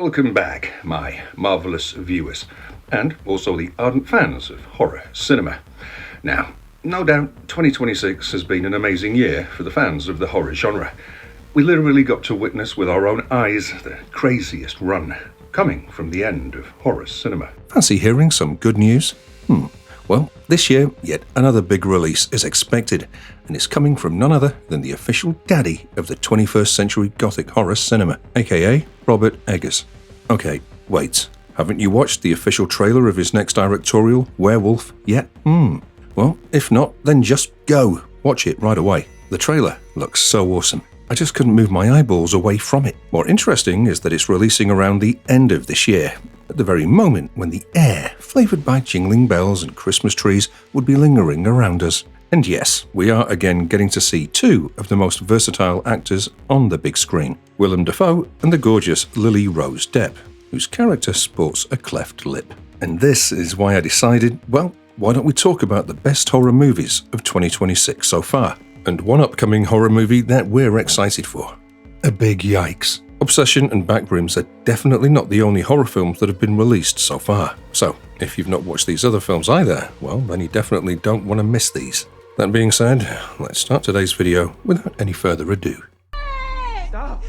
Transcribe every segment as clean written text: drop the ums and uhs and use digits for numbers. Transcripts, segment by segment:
Welcome back, my marvellous viewers, and also the ardent fans of horror cinema. Now, no doubt 2026 has been an amazing year for the fans of the horror genre. We literally got to witness with our own eyes the craziest run coming from the end of horror cinema. Fancy hearing some good news? Well, this year, yet another big release is expected, and it's coming from none other than the official daddy of the 21st century Gothic horror cinema, a.k.a. Robert Eggers. Okay, wait, haven't you watched the official trailer of his next directorial, Werwulf, yet? Well, if not, then just go. Watch it right away. The trailer looks so awesome. I just couldn't move my eyeballs away from it. More interesting is that it's releasing around the end of this year, at the very moment when the air, flavoured by jingling bells and Christmas trees, would be lingering around us. And yes, we are again getting to see two of the most versatile actors on the big screen, Willem Dafoe and the gorgeous Lily Rose Depp, whose character sports a cleft lip. And this is why I decided, well, why don't we talk about the best horror movies of 2026 so far? And one upcoming horror movie that we're excited for. A big yikes. Obsession and Backrooms are definitely not the only horror films that have been released so far. So, if you've not watched these other films either, well, then you definitely don't want to miss these. That being said, let's start today's video without any further ado. Stop.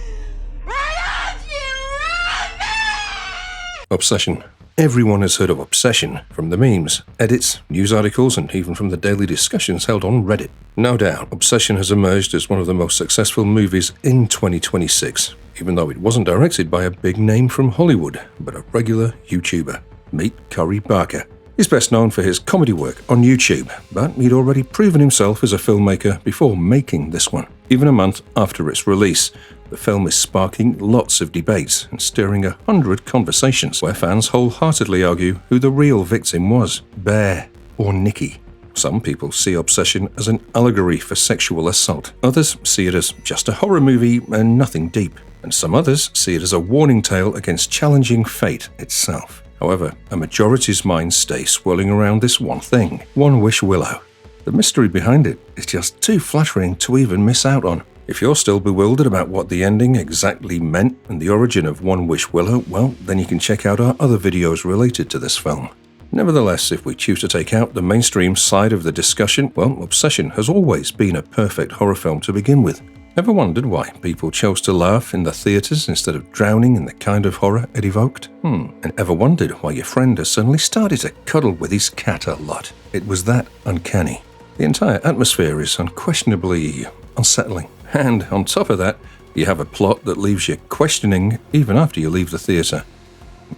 Obsession. Everyone has heard of Obsession, from the memes, edits, news articles, and even from the daily discussions held on Reddit. No doubt, Obsession has emerged as one of the most successful movies in 2026, even though it wasn't directed by a big name from Hollywood, but a regular YouTuber. Meet Corey Barker. He's best known for his comedy work on YouTube, but he'd already proven himself as a filmmaker before making this one. Even a month after its release, the film is sparking lots of debates and stirring 100 conversations where fans wholeheartedly argue who the real victim was, Bear or Nikki. Some people see Obsession as an allegory for sexual assault. Others see it as just a horror movie and nothing deep. And some others see it as a warning tale against challenging fate itself. However, a majority's minds stay swirling around this one thing, One Wish Willow. The mystery behind it is just too flattering to even miss out on. If you're still bewildered about what the ending exactly meant and the origin of One Wish Willow, well, then you can check out our other videos related to this film. Nevertheless, if we choose to take out the mainstream side of the discussion, well, Obsession has always been a perfect horror film to begin with. Ever wondered why people chose to laugh in the theatres instead of drowning in the kind of horror it evoked? And ever wondered why your friend has suddenly started to cuddle with his cat a lot? It was that uncanny. The entire atmosphere is unquestionably unsettling. And on top of that, you have a plot that leaves you questioning even after you leave the theatre.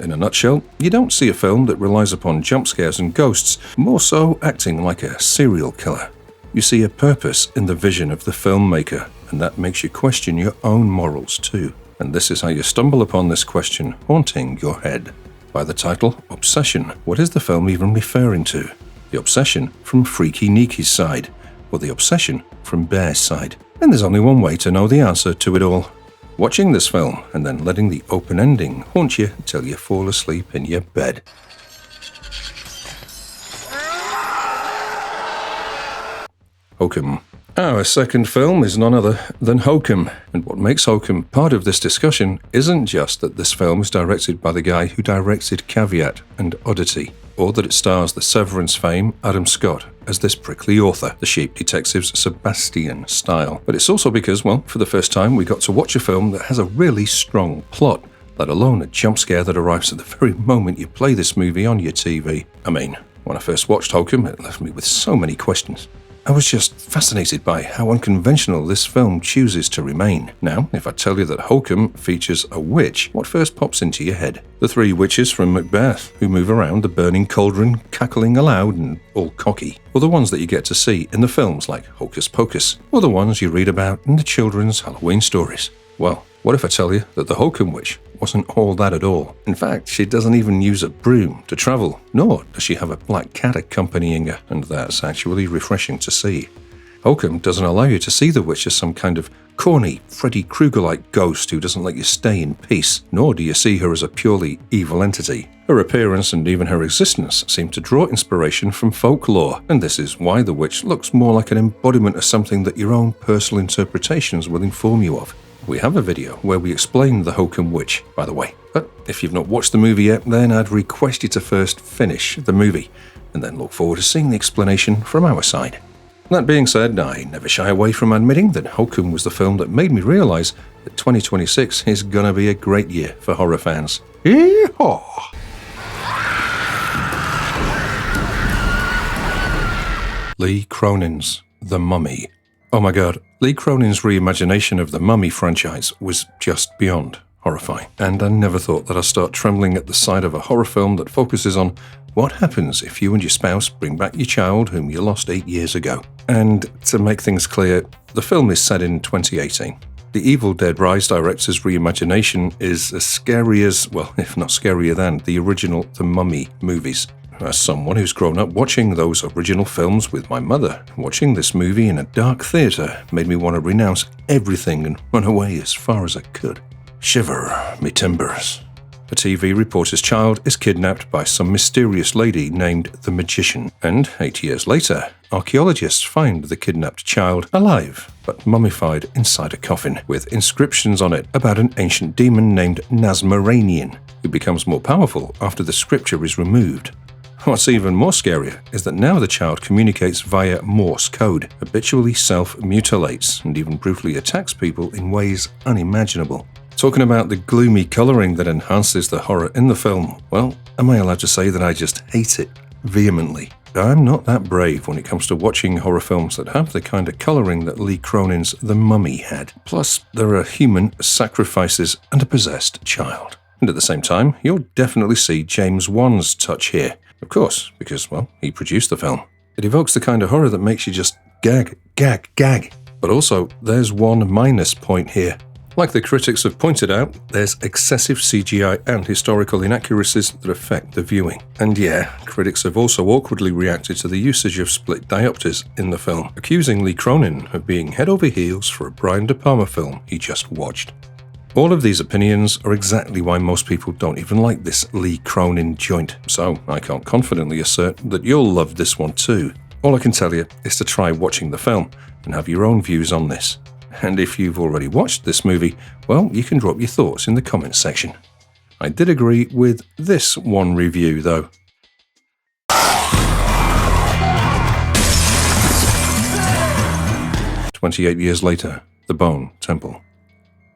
In a nutshell, you don't see a film that relies upon jump scares and ghosts, more so acting like a serial killer. You see a purpose in the vision of the filmmaker, and that makes you question your own morals too. And this is how you stumble upon this question haunting your head. By the title, Obsession, what is the film even referring to? The obsession from Freaky Niki's side, or the obsession from Bear's side? And there's only one way to know the answer to it all. Watching this film and then letting the open ending haunt you until you fall asleep in your bed. Hokum. Our second film is none other than Hokum, and what makes Hokum part of this discussion isn't just that this film is directed by the guy who directed Caveat and Oddity, or that it stars the Severance fame Adam Scott as this prickly author, the Sheep Detective's Sebastian style. But it's also because, well, for the first time we got to watch a film that has a really strong plot, let alone a jump scare that arrives at the very moment you play this movie on your TV. I mean, when I first watched Hokum, it left me with so many questions. I was just fascinated by how unconventional this film chooses to remain. Now, if I tell you that Hokum features a witch, what first pops into your head? The three witches from Macbeth, who move around the burning cauldron, cackling aloud and all cocky, or the ones that you get to see in the films like Hocus Pocus, or the ones you read about in the children's Halloween stories. Well, what if I tell you that the Hokum witch wasn't all that at all? In fact, she doesn't even use a broom to travel, nor does she have a black cat accompanying her, and that's actually refreshing to see. Hokum doesn't allow you to see the witch as some kind of corny, Freddy Krueger-like ghost who doesn't let you stay in peace, nor do you see her as a purely evil entity. Her appearance and even her existence seem to draw inspiration from folklore, and this is why the witch looks more like an embodiment of something that your own personal interpretations will inform you of. We have a video where we explain the Hokum witch, by the way, but if you've not watched the movie yet, then I'd request you to first finish the movie, and then look forward to seeing the explanation from our side. That being said, I never shy away from admitting that Hokum was the film that made me realise that 2026 is gonna be a great year for horror fans. Yeehaw! Lee Cronin's The Mummy. Oh my god, Lee Cronin's reimagination of the Mummy franchise was just beyond horrifying, and I never thought that I'd start trembling at the sight of a horror film that focuses on what happens if you and your spouse bring back your child whom you lost 8 years ago. And to make things clear, the film is set in 2018. The Evil Dead Rise director's reimagination is as scary as, well, if not scarier than, the original The Mummy movies. As someone who's grown up watching those original films with my mother, watching this movie in a dark theatre made me want to renounce everything and run away as far as I could. Shiver me timbers. A TV reporter's child is kidnapped by some mysterious lady named the Magician, and 8 years later, archaeologists find the kidnapped child alive, but mummified inside a coffin, with inscriptions on it about an ancient demon named Nazmaranian, who becomes more powerful after the scripture is removed. What's even more scarier is that now the child communicates via Morse code, habitually self-mutilates, and even brutally attacks people in ways unimaginable. Talking about the gloomy colouring that enhances the horror in the film, well, am I allowed to say that I just hate it vehemently? I'm not that brave when it comes to watching horror films that have the kind of colouring that Lee Cronin's The Mummy had. Plus, there are human sacrifices and a possessed child. And at the same time, you'll definitely see James Wan's touch here. Of course, because, well, he produced the film. It evokes the kind of horror that makes you just gag, gag, gag. But also, there's one minus point here. Like the critics have pointed out, there's excessive CGI and historical inaccuracies that affect the viewing. And yeah, critics have also awkwardly reacted to the usage of split diopters in the film, accusing Lee Cronin of being head over heels for a Brian De Palma film he just watched. All of these opinions are exactly why most people don't even like this Lee Cronin joint, so I can't confidently assert that you'll love this one too. All I can tell you is to try watching the film and have your own views on this. And if you've already watched this movie, well, you can drop your thoughts in the comments section. I did agree with this one review though. "28 years later, The Bone Temple."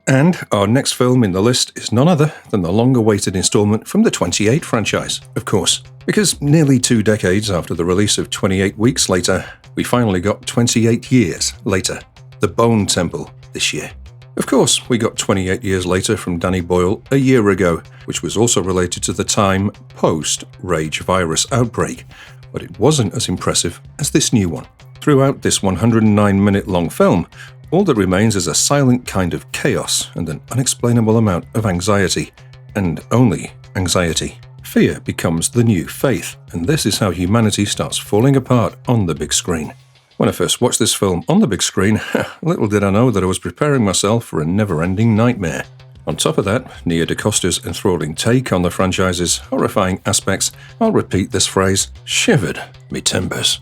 And our next film in the list is none other than the long-awaited installment from the 28 franchise, of course. Because nearly 2 decades after the release of 28 Weeks Later, we finally got 28 years later, The Bone Temple, this year. Of course, we got 28 years later from Danny Boyle a year ago, which was also related to the time post-Rage virus outbreak, but it wasn't as impressive as this new one. Throughout this 109-minute-long film, all that remains is a silent kind of chaos and an unexplainable amount of anxiety. And only anxiety. Fear becomes the new faith, and this is how humanity starts falling apart on the big screen. When I first watched this film on the big screen, little did I know that I was preparing myself for a never-ending nightmare. On top of that, Nia DaCosta's enthralling take on the franchise's horrifying aspects, I'll repeat this phrase, shivered me timbers.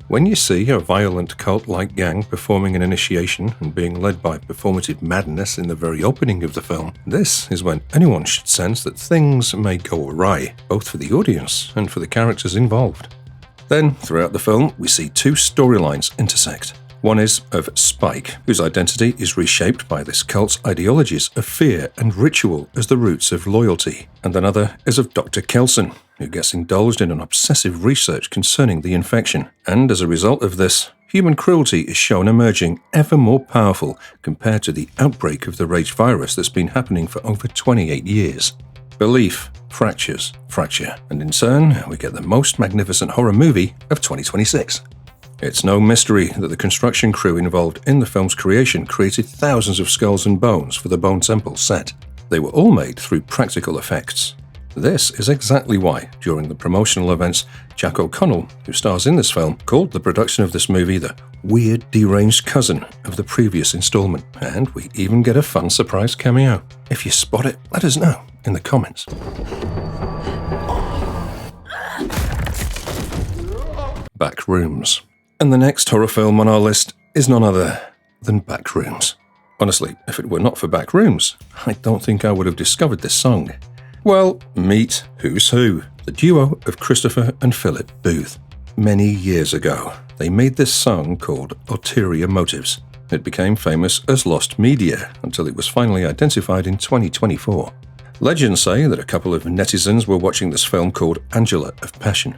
When you see a violent cult-like gang performing an initiation and being led by performative madness in the very opening of the film, this is when anyone should sense that things may go awry, both for the audience and for the characters involved. Then, throughout the film, we see 2 storylines intersect. One is of Spike, whose identity is reshaped by this cult's ideologies of fear and ritual as the roots of loyalty. And another is of Dr. Kelson, who gets indulged in an obsessive research concerning the infection. And as a result of this, human cruelty is shown emerging ever more powerful compared to the outbreak of the Rage virus that's been happening for over 28 years. Belief fractures fracture, and in turn, we get the most magnificent horror movie of 2026. It's no mystery that the construction crew involved in the film's creation created thousands of skulls and bones for the Bone Temple set. They were all made through practical effects. This is exactly why, during the promotional events, Jack O'Connell, who stars in this film, called the production of this movie the weird, deranged cousin of the previous installment, and we even get a fun surprise cameo. If you spot it, let us know in the comments. Backrooms. And the next horror film on our list is none other than Backrooms. Honestly, if it were not for Backrooms, I don't think I would have discovered this song. Well, meet Who's Who, the duo of Christopher and Philip Booth. Many years ago, they made this song called Ulterior Motives. It became famous as Lost Media until it was finally identified in 2024. Legends say that a couple of netizens were watching this film called Angela of Passion.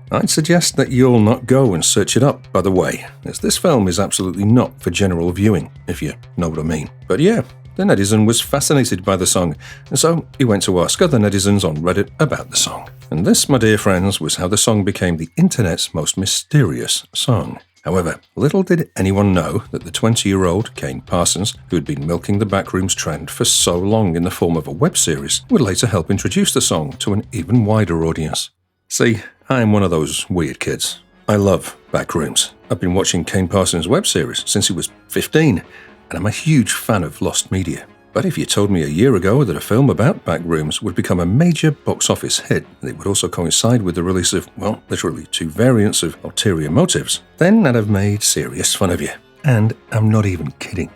I'd suggest that you all not go and search it up, by the way, as this film is absolutely not for general viewing, if you know what I mean. But yeah, the netizen was fascinated by the song, and so he went to ask other netizens on Reddit about the song. And this, my dear friends, was how the song became the internet's most mysterious song. However, little did anyone know that the 20-year-old Kane Parsons, who had been milking the Backrooms trend for so long in the form of a web series, would later help introduce the song to an even wider audience. See, I'm one of those weird kids. I love Backrooms. I've been watching Kane Parsons' web series since he was 15, and I'm a huge fan of Lost Media. But if you told me a year ago that a film about Backrooms would become a major box office hit, and it would also coincide with the release of, well, literally 2 variants of Ulterior Motives, then I'd have made serious fun of you. And I'm not even kidding.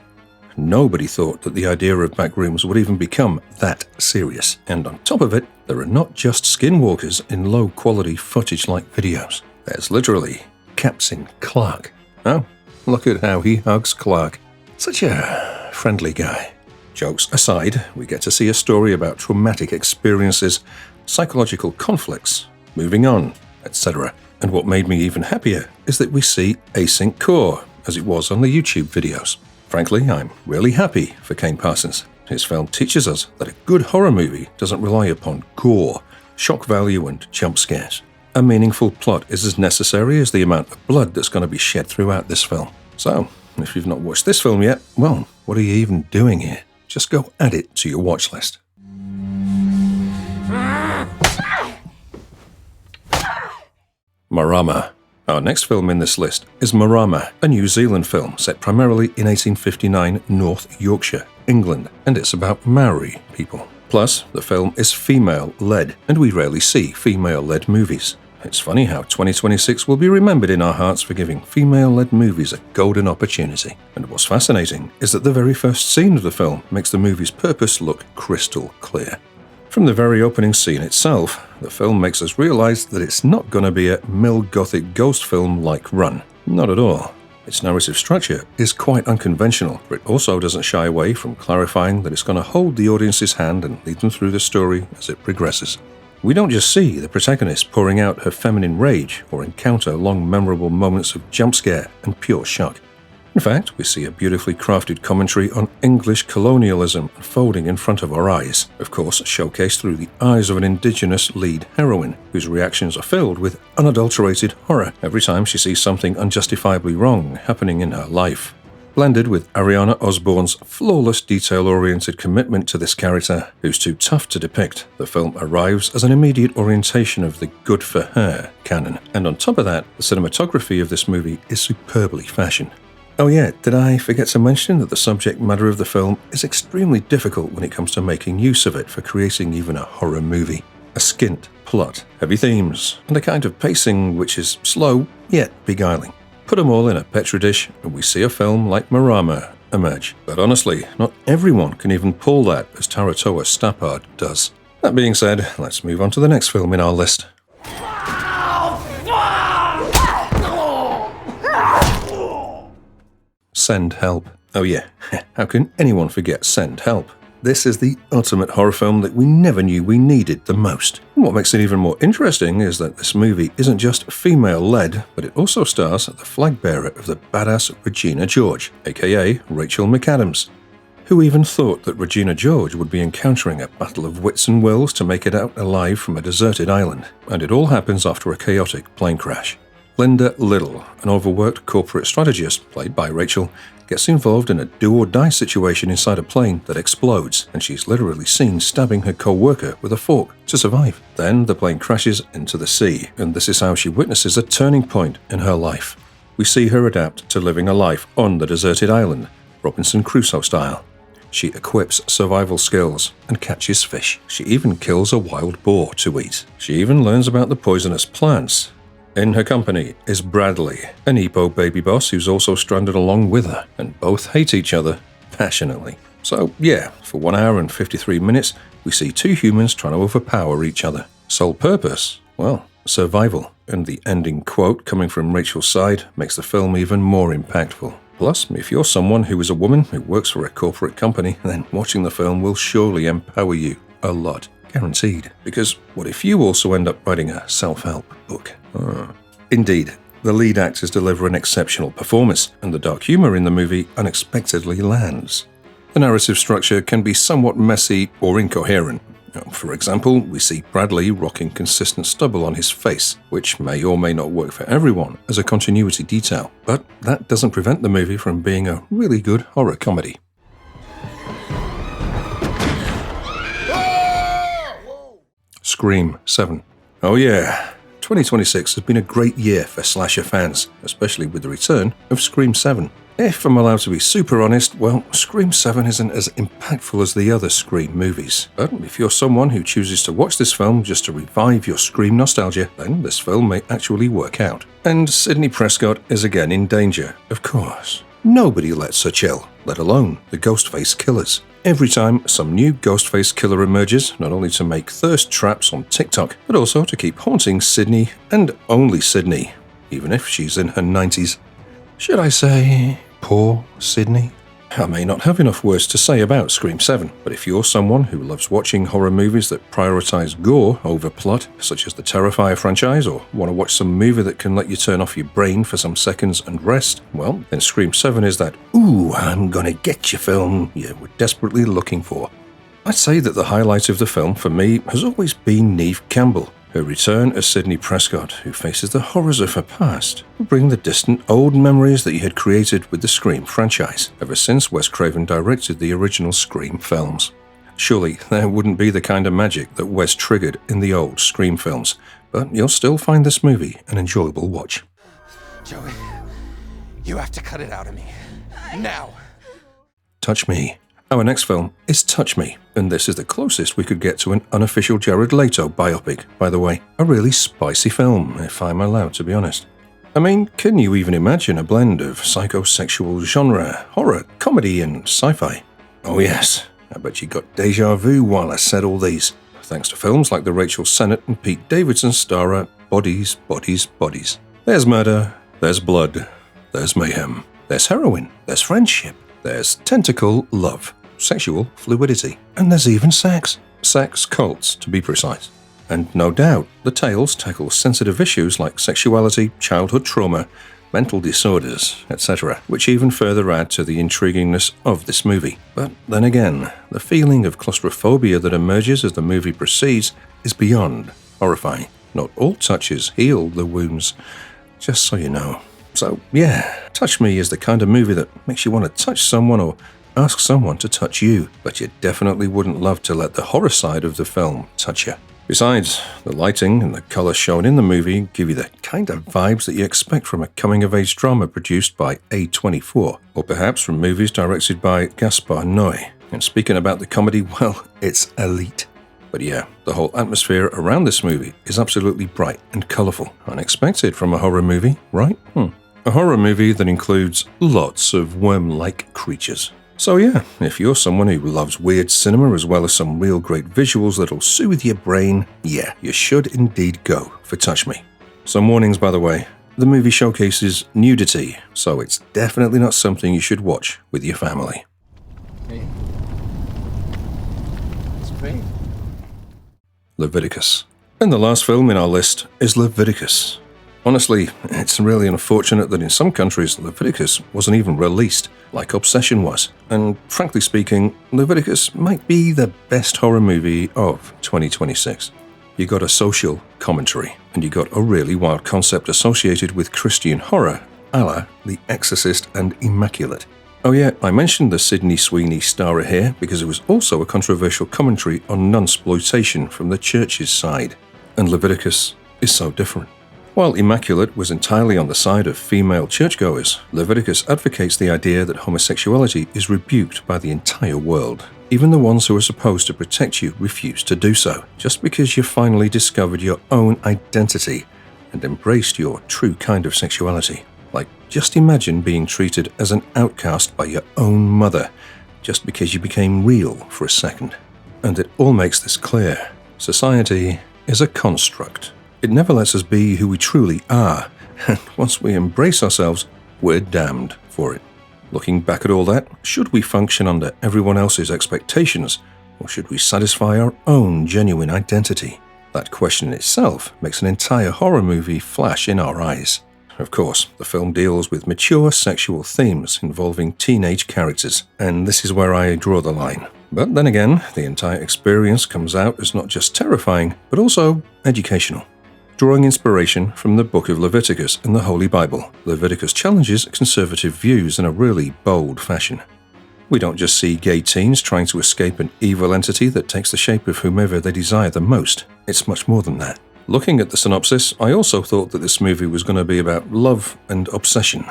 Nobody thought that the idea of Backrooms would even become that serious. And on top of it, there are not just skinwalkers in low-quality footage-like videos. There's literally Captain Clark. Oh, look at how he hugs Clark. Such a friendly guy. Jokes aside, we get to see a story about traumatic experiences, psychological conflicts, moving on, etc. And what made me even happier is that we see async core, as it was on the YouTube videos. Frankly, I'm really happy for Kane Parsons. His film teaches us that a good horror movie doesn't rely upon gore, shock value, and jump scares. A meaningful plot is as necessary as the amount of blood that's going to be shed throughout this film. So, if you've not watched this film yet, well, what are you even doing here? Just go add it to your watch list. Marama. Our next film in this list is Marama, a New Zealand film set primarily in 1859 North Yorkshire, England, and it's about Maori people. Plus, the film is female-led, and we rarely see female-led movies. It's funny how 2026 will be remembered in our hearts for giving female-led movies a golden opportunity. And what's fascinating is that the very first scene of the film makes the movie's purpose look crystal clear. From the very opening scene itself, the film makes us realize that it's not going to be a mill Gothic ghost film like Run. Not at all. Its narrative structure is quite unconventional, but it also doesn't shy away from clarifying that it's going to hold the audience's hand and lead them through the story as it progresses. We don't just see the protagonist pouring out her feminine rage or encounter long memorable moments of jump scare and pure shock. In fact, we see a beautifully crafted commentary on English colonialism unfolding in front of our eyes, of course showcased through the eyes of an indigenous lead heroine, whose reactions are filled with unadulterated horror every time she sees something unjustifiably wrong happening in her life. Blended with Ariana Osborne's flawless detail-oriented commitment to this character, who's too tough to depict, the film arrives as an immediate orientation of the good for her canon. And on top of that, the cinematography of this movie is superbly fashioned. Oh yeah, did I forget to mention that the subject matter of the film is extremely difficult when it comes to making use of it for creating even a horror movie. A skint plot, heavy themes, and a kind of pacing which is slow yet beguiling. Put them all in a petri dish and we see a film like Marama emerge. But honestly, not everyone can even pull that as Taratoa Stappard does. That being said, let's move on to the next film in our list. Send Help. Oh yeah, how can anyone forget Send Help? This is the ultimate horror film that we never knew we needed the most. And what makes it even more interesting is that this movie isn't just female-led, but it also stars the flag bearer of the badass Regina George, a.k.a. Rachel McAdams. Who even thought that Regina George would be encountering a battle of wits and wills to make it out alive from a deserted island? And it all happens after a chaotic plane crash. Linda Little, an overworked corporate strategist, played by Rachel, gets involved in a do-or-die situation inside a plane that explodes, and she's literally seen stabbing her co-worker with a fork to survive. Then the plane crashes into the sea, and this is how she witnesses a turning point in her life. We see her adapt to living a life on the deserted island, Robinson Crusoe style. She equips survival skills and catches fish. She even kills a wild boar to eat. She even learns about the poisonous plants. In her company is Bradley, an Epo baby boss who's also stranded along with her, and both hate each other passionately. So yeah, for 1 hour and 53 minutes, we see two humans trying to overpower each other. Sole purpose? Well, survival. And the ending quote coming from Rachel's side makes the film even more impactful. Plus, if you're someone who is a woman who works for a corporate company, then watching the film will surely empower you a lot. Guaranteed. Because what if you also end up writing a self-help book? Indeed, the lead actors deliver an exceptional performance, and the dark humor in the movie unexpectedly lands. The narrative structure can be somewhat messy or incoherent. For example, we see Bradley rocking consistent stubble on his face, which may or may not work for everyone as a continuity detail, but that doesn't prevent the movie from being a really good horror comedy. Scream 7. Oh yeah, 2026 has been a great year for slasher fans, especially with the return of Scream 7. If I'm allowed to be super honest, well, Scream 7 isn't as impactful as the other Scream movies. But if you're someone who chooses to watch this film just to revive your Scream nostalgia, then this film may actually work out. And Sidney Prescott is again in danger, of course. Nobody lets her chill, let alone the Ghostface killers. Every time some new Ghostface killer emerges, not only to make thirst traps on TikTok, but also to keep haunting Sidney, and only Sidney, even if she's in her 90s. Should I say, poor Sidney? I may not have enough words to say about Scream 7, but if you're someone who loves watching horror movies that prioritize gore over plot, such as the Terrifier franchise, or want to watch some movie that can let you turn off your brain for some seconds and rest, well, then Scream 7 is that, ooh, I'm gonna get you film you were desperately looking for. I'd say that the highlight of the film for me has always been Neve Campbell. Her return as Sidney Prescott, who faces the horrors of her past, will bring the distant old memories that he had created with the Scream franchise, ever since Wes Craven directed the original Scream films. Surely there wouldn't be the kind of magic that Wes triggered in the old Scream films, but you'll still find this movie an enjoyable watch. Joey, you have to cut it out of me. Now! Touch Me. Our next film is Touch Me, and this is the closest we could get to an unofficial Jared Leto biopic, by the way. A really spicy film, if I'm allowed to be honest. I mean, can you even imagine a blend of psychosexual genre, horror, comedy, and sci-fi? Oh yes, I bet you got deja vu while I said all these, thanks to films like the Rachel Sennett and Pete Davidson starrer Bodies, Bodies, Bodies. There's murder, there's blood, there's mayhem, there's heroin, there's friendship, there's tentacle love, sexual fluidity, and there's even sex. Sex cults, to be precise. And no doubt, the tales tackle sensitive issues like sexuality, childhood trauma, mental disorders, etc., which even further add to the intriguingness of this movie. But then again, the feeling of claustrophobia that emerges as the movie proceeds is beyond horrifying. Not all touches heal the wounds, just so you know. So yeah, Touch Me is the kind of movie that makes you want to touch someone or ask someone to touch you, but you definitely wouldn't love to let the horror side of the film touch you. Besides, the lighting and the colour shown in the movie give you the kind of vibes that you expect from a coming-of-age drama produced by A24, or perhaps from movies directed by Gaspar Noé. And speaking about the comedy, well, it's elite. But yeah, the whole atmosphere around this movie is absolutely bright and colourful. Unexpected from a horror movie, right? A horror movie that includes lots of worm-like creatures. So yeah, if you're someone who loves weird cinema as well as some real great visuals that'll soothe your brain, yeah, you should indeed go for Touch Me. Some warnings, by the way. The movie showcases nudity, so it's definitely not something you should watch with your family. Hey. It's great. Leviticus. And the last film in our list is Leviticus. Honestly, it's really unfortunate that in some countries Leviticus wasn't even released, like Obsession was. And frankly speaking, Leviticus might be the best horror movie of 2026. You got a social commentary, and you got a really wild concept associated with Christian horror, a la The Exorcist and Immaculate. Oh yeah, I mentioned the Sydney Sweeney starrer here because it was also a controversial commentary on nunsploitation from the church's side. And Leviticus is so different. While Immaculate was entirely on the side of female churchgoers, Leviticus advocates the idea that homosexuality is rebuked by the entire world. Even the ones who are supposed to protect you refuse to do so, just because you've finally discovered your own identity and embraced your true kind of sexuality. Like, just imagine being treated as an outcast by your own mother, just because you became real for a second. and it all makes this clear. Society is a construct. It never lets us be who we truly are, and once we embrace ourselves, we're damned for it. Looking back at all that, should we function under everyone else's expectations, or should we satisfy our own genuine identity? That question itself makes an entire horror movie flash in our eyes. Of course, the film deals with mature sexual themes involving teenage characters, and this is where I draw the line. But then again, the entire experience comes out as not just terrifying, but also educational. Drawing inspiration from the book of Leviticus in the Holy Bible, Leviticus challenges conservative views in a really bold fashion. We don't just see gay teens trying to escape an evil entity that takes the shape of whomever they desire the most. It's much more than that. Looking at the synopsis, I also thought that this movie was going to be about love and obsession.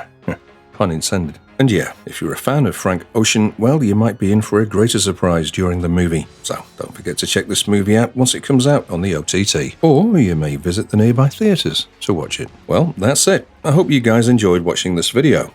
Pun intended. And yeah, if you're a fan of Frank Ocean, well, you might be in for a greater surprise during the movie. So don't forget to check this movie out once it comes out on the OTT. Or you may visit the nearby theatres to watch it. Well, that's it. I hope you guys enjoyed watching this video.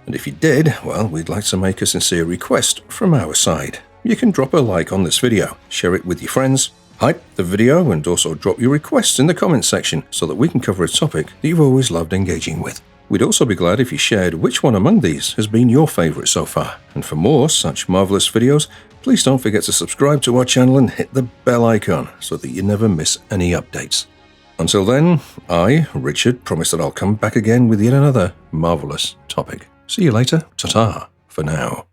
And if you did, well, we'd like to make a sincere request from our side. You can drop a like on this video, share it with your friends, hype the video, and also drop your requests in the comments section so that we can cover a topic that you've always loved engaging with. We'd also be glad if you shared which one among these has been your favourite so far. And for more such marvellous videos, please don't forget to subscribe to our channel and hit the bell icon so that you never miss any updates. Until then, I, Richard, promise that I'll come back again with yet another marvellous topic. See you later. Ta-ta for now.